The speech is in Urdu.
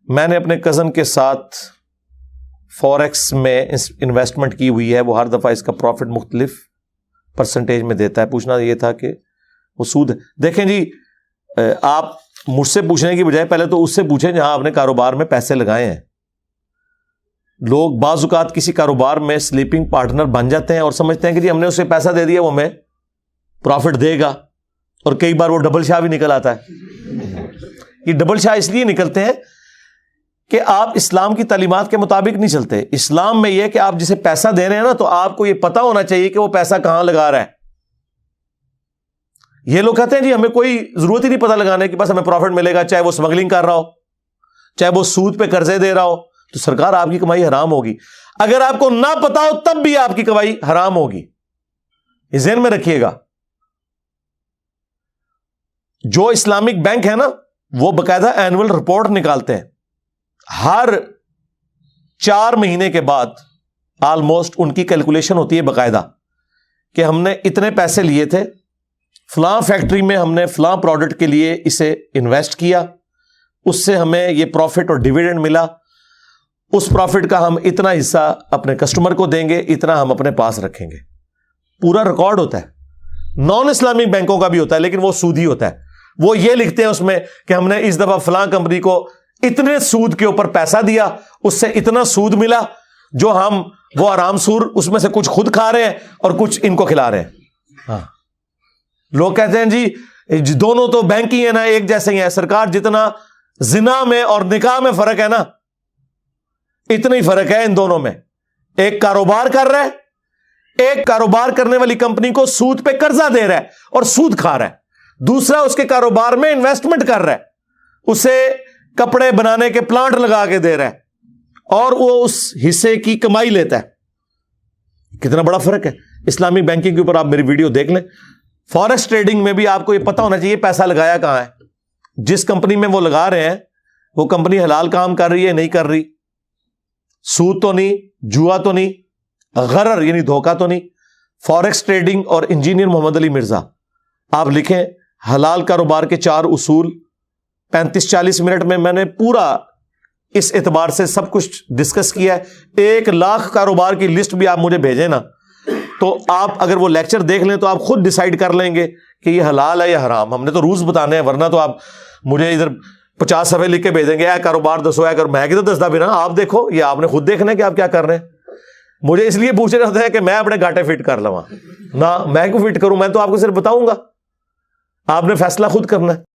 میں نے اپنے کزن کے ساتھ فوریکس میں انویسٹمنٹ کی ہوئی ہے, وہ ہر دفعہ اس کا پروفٹ مختلف پرسنٹیج میں دیتا ہے. پوچھنا یہ تھا کہ وہ سود ہے. دیکھیں جی, آپ مجھ سے پوچھنے کی بجائے پہلے تو اس سے پوچھیں جہاں آپ نے کاروبار میں پیسے لگائے ہیں. لوگ بعض اوقات کسی کاروبار میں سلیپنگ پارٹنر بن جاتے ہیں اور سمجھتے ہیں کہ جی ہم نے اسے پیسہ دے دیا وہ ہمیں پروفٹ دے گا, اور کئی بار وہ ڈبل شاہ بھی نکل آتا ہے. یہ ڈبل شاہ اس لیے نکلتے ہیں کہ آپ اسلام کی تعلیمات کے مطابق نہیں چلتے. اسلام میں یہ کہ آپ جسے پیسہ دے رہے ہیں نا, تو آپ کو یہ پتا ہونا چاہیے کہ وہ پیسہ کہاں لگا رہا ہے. یہ لوگ کہتے ہیں جی ہمیں کوئی ضرورت ہی نہیں پتہ لگانے کی, بس ہمیں پروفٹ ملے گا, چاہے وہ اسمگلنگ کر رہا ہو, چاہے وہ سود پہ قرضے دے رہا ہو. تو سرکار آپ کی کمائی حرام ہوگی. اگر آپ کو نہ پتا ہو تب بھی آپ کی کمائی حرام ہوگی, یہ ذہن میں رکھیے گا. جو اسلامک بینک ہے نا, وہ باقاعدہ اینول رپورٹ نکالتے ہیں ہر 4 مہینے کے بعد. آلموسٹ ان کی کیلکولیشن ہوتی ہے باقاعدہ کہ ہم نے اتنے پیسے لیے تھے, فلاں فیکٹری میں ہم نے فلاں پروڈکٹ کے لیے اسے انویسٹ کیا, اس سے ہمیں یہ پروفٹ اور ڈیویڈنڈ ملا, اس پروفٹ کا ہم اتنا حصہ اپنے کسٹمر کو دیں گے, اتنا ہم اپنے پاس رکھیں گے. پورا ریکارڈ ہوتا ہے. نان اسلامک بینکوں کا بھی ہوتا ہے, لیکن وہ سودی ہوتا ہے. وہ یہ لکھتے ہیں اس میں کہ ہم نے اس دفعہ فلاں کمپنی کو اتنے سود کے اوپر پیسہ دیا, اس سے اتنا سود ملا, جو ہم وہ آرام سور اس میں سے کچھ خود کھا رہے ہیں اور کچھ ان کو کھلا رہے ہیں. ہاں, لوگ کہتے ہیں جی دونوں تو بینک ہی ہیں نا, ایک جیسے ہی ہیں. سرکار جتنا زنا میں اور نکاح میں فرق ہے نا, اتنا ہی فرق ہے ان دونوں میں. ایک کاروبار کر رہا ہے, ایک کاروبار کرنے والی کمپنی کو سود پہ قرضہ دے رہا ہے اور سود کھا رہا ہے. دوسرا اس کے کاروبار میں انویسٹمنٹ کر رہا ہے, اسے کپڑے بنانے کے پلانٹ لگا کے دے رہا ہے اور وہ اس حصے کی کمائی لیتا ہے. کتنا بڑا فرق ہے. اسلامک بینکنگ کے اوپر آپ میری ویڈیو دیکھ لیں. فوریکس ٹریڈنگ میں بھی آپ کو یہ پتا ہونا چاہیے پیسہ لگایا کہاں ہے. جس کمپنی میں وہ لگا رہے ہیں وہ کمپنی حلال کام کر رہی ہے نہیں کر رہی, سود تو نہیں, جوا تو نہیں, غرر یعنی دھوکہ تو نہیں. فوریکس ٹریڈنگ اور انجینئر محمد علی مرزا, آپ لکھیں حلال کاروبار کے 4 اصول. 35-40 منٹ میں نے پورا اس اعتبار سے سب کچھ ڈسکس کیا ہے. 1 لاکھ کاروبار کی لسٹ بھی آپ مجھے بھیجیں نا, تو آپ اگر وہ لیکچر دیکھ لیں تو آپ خود ڈیسائیڈ کر لیں گے کہ یہ حلال ہے یا حرام. ہم نے تو روز بتانے ہیں, ورنہ تو آپ مجھے ادھر 50 صفحے لکھ کے بھیج دیں گے, اے کاروبار دسو, اے میں کدھر دستا بھی نا, آپ دیکھو. یہ آپ نے خود دیکھنا ہے کہ آپ کیا کر رہے ہیں. مجھے اس لیے پوچھنا ہوتا ہے کہ میں اپنے گاٹے فٹ کر لوں نا, میں کیوں فٹ کروں, میں تو آپ کو صرف بتاؤں گا, آپ نے فیصلہ خود کرنا ہے.